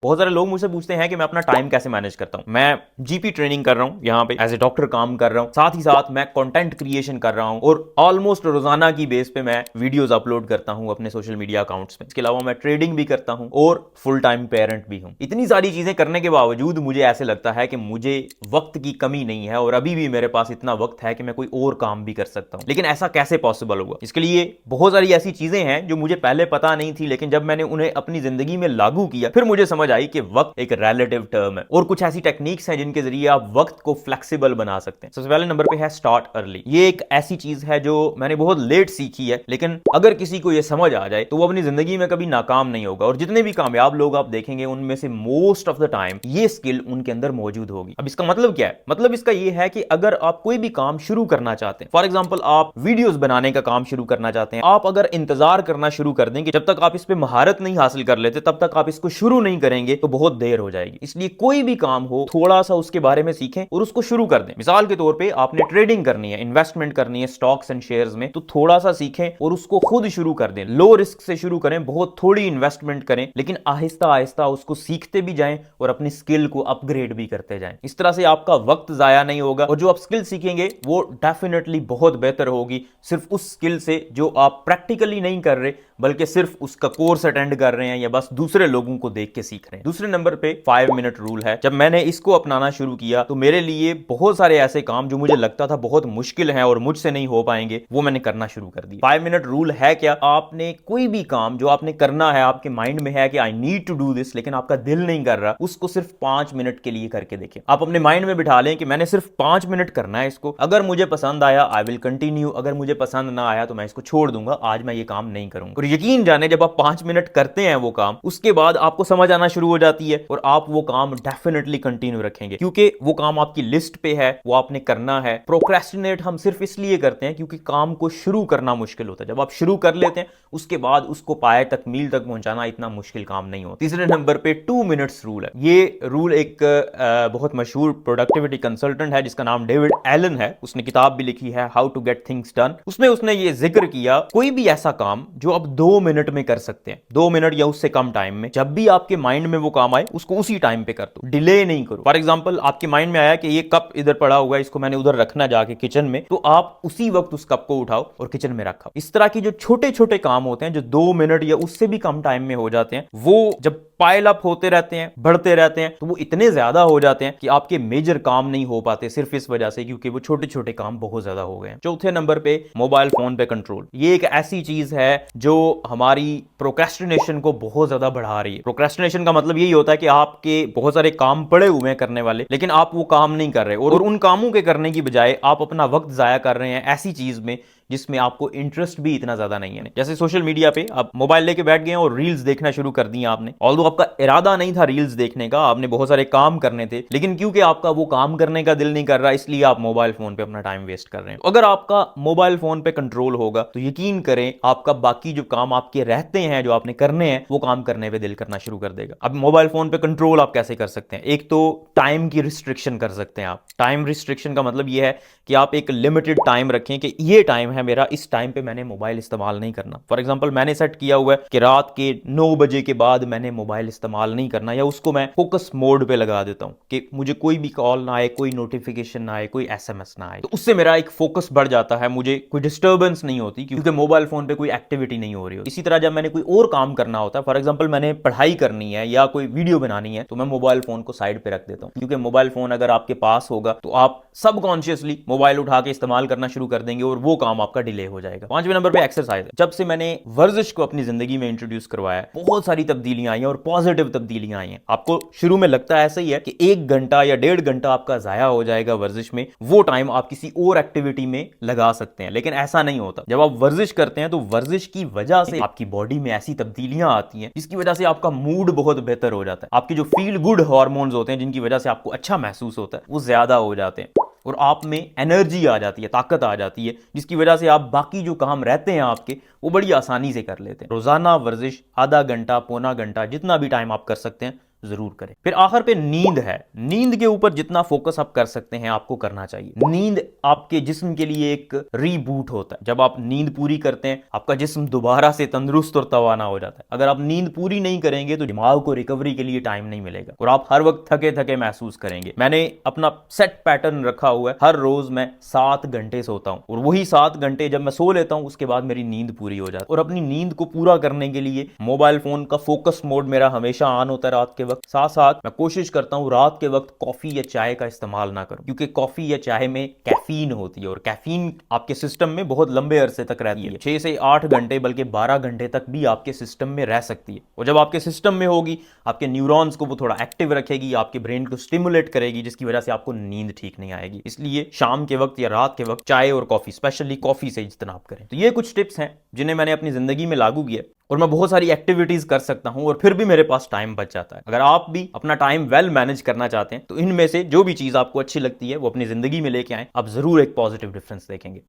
बहुत सारे लोग मुझसे पूछते हैं कि मैं अपना टाइम कैसे मैनेज करता हूं। मैं जीपी ट्रेनिंग कर रहा हूं, यहाँ पे एज ए डॉक्टर काम कर रहा हूं, साथ ही साथ मैं कंटेंट क्रिएशन कर रहा हूं और ऑलमोस्ट रोजाना की बेस पे मैं वीडियोस अपलोड करता हूं अपने सोशल मीडिया अकाउंट्स में। इसके अलावा मैं ट्रेडिंग भी करता हूं और फुल टाइम पेरेंट भी हूं। इतनी सारी चीजें करने के बावजूद मुझे ऐसे लगता है कि मुझे वक्त की कमी नहीं है और अभी भी मेरे पास इतना वक्त है कि मैं कोई और काम भी कर सकता हूं। लेकिन ऐसा कैसे पॉसिबल होगा? इसके लिए बहुत सारी ऐसी चीजें हैं जो मुझे पहले पता नहीं थी, लेकिन जब मैंने उन्हें अपनी जिंदगी में लागू किया फिर मुझे समझ आई कि वक्त एक रिलेटिव टर्म है और कुछ ऐसी टेक्निक्स हैं जिनके जरिए आप वक्त को फ्लेक्सिबल बना सकते हैं। सबसे पहले नंबर पे है स्टार्ट अर्ली। ये एक ऐसी चीज है जो मैंने बहुत लेट सीखी है, लेकिन अगर किसी को यह समझ आ जाए तो वो अपनी जिंदगी में कभी नाकाम नहीं होगा। और जितने भी कामयाब लोग आप देखेंगे उनमें से मोस्ट ऑफ द टाइम ये स्किल उनके अंदर मौजूद होगी। अब इसका मतलब क्या है? मतलब इसका यह है कि अगर आप कोई भी काम शुरू करना चाहते हैं, फॉर एग्जाम्पल आप वीडियोस बनाने का काम शुरू करना चाहते हैं, आप अगर इंतजार करना शुरू कर देंगे जब तक आप इस पे महारत नहीं हासिल कर लेते तब तक आप इसको शुरू नहीं करेंगे तो बहुत देर हो जाएगी। इसलिए कोई भी काम हो थोड़ा सा उसके बारे में सीखें और उसको शुरू कर दें। मिसाल के तौर पे आपने ट्रेडिंग करनी है, इन्वेस्टमेंट करनी है स्टॉक्स एंड शेयर्स में, तो थोड़ा सा सीखें और उसको खुद शुरू कर दें। लो रिस्क से शुरू करें, बहुत थोड़ी इन्वेस्टमेंट करें, लेकिन आहिस्ता आहिस्ता उसको सीखते भी जाएं और अपनी स्किल को अपग्रेड भी करते जाएं। इस तरह से आपका वक्त जाया नहीं होगा और जो आप स्किल सीखेंगे वो डेफिनेटली बहुत बेहतर होगी सिर्फ उस स्किल से जो आप प्रैक्टिकली नहीं कर रहे बल्कि सिर्फ उसका कोर्स अटेंड कर रहे हैं या बस दूसरे लोगों को देख के सीख रहे हैं। दूसरे नंबर पे 5 मिनट रूल है। जब मैंने इसको अपनाना शुरू किया तो मेरे लिए बहुत सारे ऐसे काम जो मुझे लगता था बहुत मुश्किल हैं और मुझसे नहीं हो पाएंगे वो मैंने करना शुरू कर दिया। 5 मिनट रूल है क्या? आपने कोई भी काम जो आपने करना है, आपके माइंड में है कि I need to do this, लेकिन आपका दिल नहीं कर रहा, उसको सिर्फ 5 मिनट के लिए करके देखें। आप अपने माइंड में बिठा लें कि मैंने सिर्फ 5 मिनट करना है इसको, अगर मुझे पसंद आया आई विल कंटिन्यू, अगर मुझे पसंद ना आया तो मैं इसको छोड़ दूंगा, आज मैं ये काम नहीं करूंगा। और यकीन जाने जब आप 5 मिनट करते हैं वो काम, उसके बाद आपको समझ आना शुरू हो जाती है और आप वो काम डेफिनेटली कंटिन्यू रखेंगे क्योंकि वो काम आपकी लिस्ट पे है, वो आपने करना है। प्रोक्रेस्टिनेट हम सिर्फ इसलिए करते हैं क्योंकि काम को शुरू करना मुश्किल होता है। जब आप शुरू कर लेते हैं उसके बाद उसको पाए तकमील तक पहुंचाना इतना मुश्किल काम नहीं होता। तीसरे नंबर पे 2 मिनट्स रूल है। ये रूल एक बहुत मशहूर प्रोडक्टिविटी कंसल्टेंट है जिसका नाम डेविड एलन है, उसने किताब भी लिखी है how to get things done. उसमें उसने ये जिक्र किया कोई भी ऐसा काम जो आप 2 मिनट में कर सकते हैं, 2 मिनट या उससे कम टाइम में, जब भी आपके माइंड में वो काम आए उसको उसी टाइम पे कर दो, डिले नहीं करो। फॉर एग्जांपल आपके माइंड में आया कि ये कप इधर पड़ा हुआ है, इसको मैंने उधर रखना जाके किचन में, तो आप उसी वक्त उस कप को उठाओ और किचन में रखा। इस तरह की जो छोटे छोटे काम होते हैं जो 2 मिनट या उससे भी कम टाइम में हो जाते हैं, वो जब पाइल अप होते रहते हैं, बढ़ते रहते हैं, तो वो इतने ज्यादा हो जाते हैं कि आपके मेजर काम नहीं हो पाते सिर्फ इस वजह से क्योंकि वो छोटे छोटे काम बहुत ज्यादा हो गए हैं। चौथे नंबर पे मोबाइल फोन पे कंट्रोल। ये एक ऐसी चीज है जो हमारी प्रोक्रेस्टिनेशन को बहुत ज्यादा बढ़ा रही है। प्रोक्रेस्टिनेशन का मतलब यही होता है कि आपके बहुत सारे काम पड़े हुए हैं करने वाले, लेकिन आप वो काम नहीं कर रहे और उन कामों के करने की बजाय आप अपना वक्त जाया कर रहे हैं ऐसी चीज में जिसमें आपको इंटरेस्ट भी इतना ज्यादा नहीं है। जैसे सोशल मीडिया पे आप मोबाइल लेके बैठ गए और रील्स देखना शुरू कर दी आपने, ऑल्दो आपका इरादा नहीं था रील्स देखने का, आपने बहुत सारे काम करने थे, लेकिन क्योंकि आपका वो काम करने का दिल नहीं कर रहा इसलिए आप मोबाइल फोन पे अपना टाइम वेस्ट कर रहे हैं। अगर आपका मोबाइल फोन पे कंट्रोल होगा तो यकीन करें आपका बाकी जो काम आपके रहते हैं जो आपने करने हैं वो काम करने पे दिल करना शुरू कर देगा। अब मोबाइल फोन पे कंट्रोल आप कैसे कर सकते हैं? एक तो टाइम की रिस्ट्रिक्शन कर सकते हैं आप। टाइम रिस्ट्रिक्शन का मतलब ये है कि आप एक लिमिटेड टाइम रखें कि ये टाइम है मेरा, इस टाइम पे मैंने मोबाइल इस्तेमाल नहीं करना। फॉर एग्जांपल मैंने सेट किया हुआ है कि रात के 9 बजे के बाद मैंने मोबाइल इस्तेमाल नहीं करना, या उसको मैं फोकस मोड पे लगा देता हूं कि मुझे कोई भी कॉल ना आए, कोई नोटिफिकेशन ना आए, कोई एसएमएस ना आए। तो उससे मेरा एक फोकस बढ़ जाता है, मुझे कोई डिस्टर्बेंस नहीं होती क्योंकि मोबाइल फोन पे कोई एक्टिविटी नहीं हो रही हो। इसी तरह जब मैंने कोई और काम करना होता है, फॉर एग्जाम्पल मैंने पढ़ाई करनी है या कोई वीडियो बनानी है, तो मैं मोबाइल फोन को साइड पे रख देता हूं क्योंकि मोबाइल फोन अगर आपके पास होगा तो आप सबकॉन्शियसली मोबाइल उठा के इस्तेमाल करना शुरू कर देंगे और वो काम आपका डिले हो जाएगा। 5वें नंबर पे एक्सरसाइज। जब से मैंने वर्जिश को अपनी जिंदगी में इंट्रोड्यूस करवाया बहुत सारी तब्दीलियां आई हैं और पॉजिटिव तब्दीलियां आई हैं। आपको शुरू में लगता है ऐसा ही है कि 1 घंटा या 1.5 घंटा आपका जाया हो जाएगा वर्जिश में, वो टाइम आप किसी और एक्टिविटी में लगा सकते हैं, लेकिन ऐसा नहीं होता। जब आप वर्जिश करते हैं तो वर्जिश की वजह से आपकी बॉडी में ऐसी तब्दीलियां आती हैं जिसकी वजह से आपका मूड बहुत बेहतर हो जाता है। आपके जो फील गुड हार्मोन्स होते हैं जिनकी वजह से आपको अच्छा महसूस होता है वो ज्यादा हो जाते हैं और आप में एनर्जी आ जाती है, ताकत आ जाती है, जिसकी वजह से आप बाकी जो काम रहते हैं आपके वो बड़ी आसानी से कर लेते हैं। रोजाना वर्जिश आधा घंटा, पौना घंटा, जितना भी टाइम आप कर सकते हैं जरूर करें। फिर आखिर पे नींद है। नींद के ऊपर जितना फोकस आप कर सकते हैं आपको करना चाहिए। नींद आपके जिस्म के लिए एक रीबूट होता है। जब आप नींद पूरी करते हैं आपका जिस्म दोबारा से तंदुरुस्त और तवाना हो जाता है। अगर आप नींद पूरी नहीं करेंगे तो दिमाग को रिकवरी के लिए टाइम नहीं मिलेगा और आप हर वक्त थके थके महसूस करेंगे। मैंने अपना सेट पैटर्न रखा हुआ है, हर रोज मैं 7 घंटे सोता हूं और वही 7 घंटे जब मैं सो लेता हूं उसके बाद मेरी नींद पूरी हो जाती है। और अपनी नींद को पूरा करने के लिए मोबाइल फोन का फोकस मोड मेरा हमेशा ऑन होता है रात के वक्त। साथ साथ मैं कोशिश करता हूं रात के वक्त कॉफी या चाय का इस्तेमाल ना करूं, क्योंकि कॉफी या चाय में कैफीन होती है और कैफीन आपके सिस्टम में बहुत लंबे अरसे तक रहती है, 6 से 8 घंटे बल्कि 12 घंटे तक भी आपके सिस्टम में रह सकती है। और जब आपके सिस्टम में होगी आपके न्यूरॉन्स को वो थोड़ा एक्टिव रखेगी, आपके ब्रेन को स्टिमुलेट करेगी, जिसकी वजह से आपको नींद ठीक नहीं आएगी। इसलिए शाम के वक्त या रात के वक्त चाय और कॉफी, स्पेशली कॉफी से इज्तनाब करें। तो ये कुछ टिप्स हैं जिन्हें मैंने अपनी जिंदगी में लागू किया और मैं बहुत सारी एक्टिविटीज कर सकता हूं और फिर भी मेरे पास टाइम बच जाता है। अगर आप भी अपना टाइम वेल मैनेज करना चाहते हैं तो इनमें से जो भी चीज आपको अच्छी लगती है वो अपनी जिंदगी में लेके आएं, आप जरूर एक पॉजिटिव डिफरेंस देखेंगे।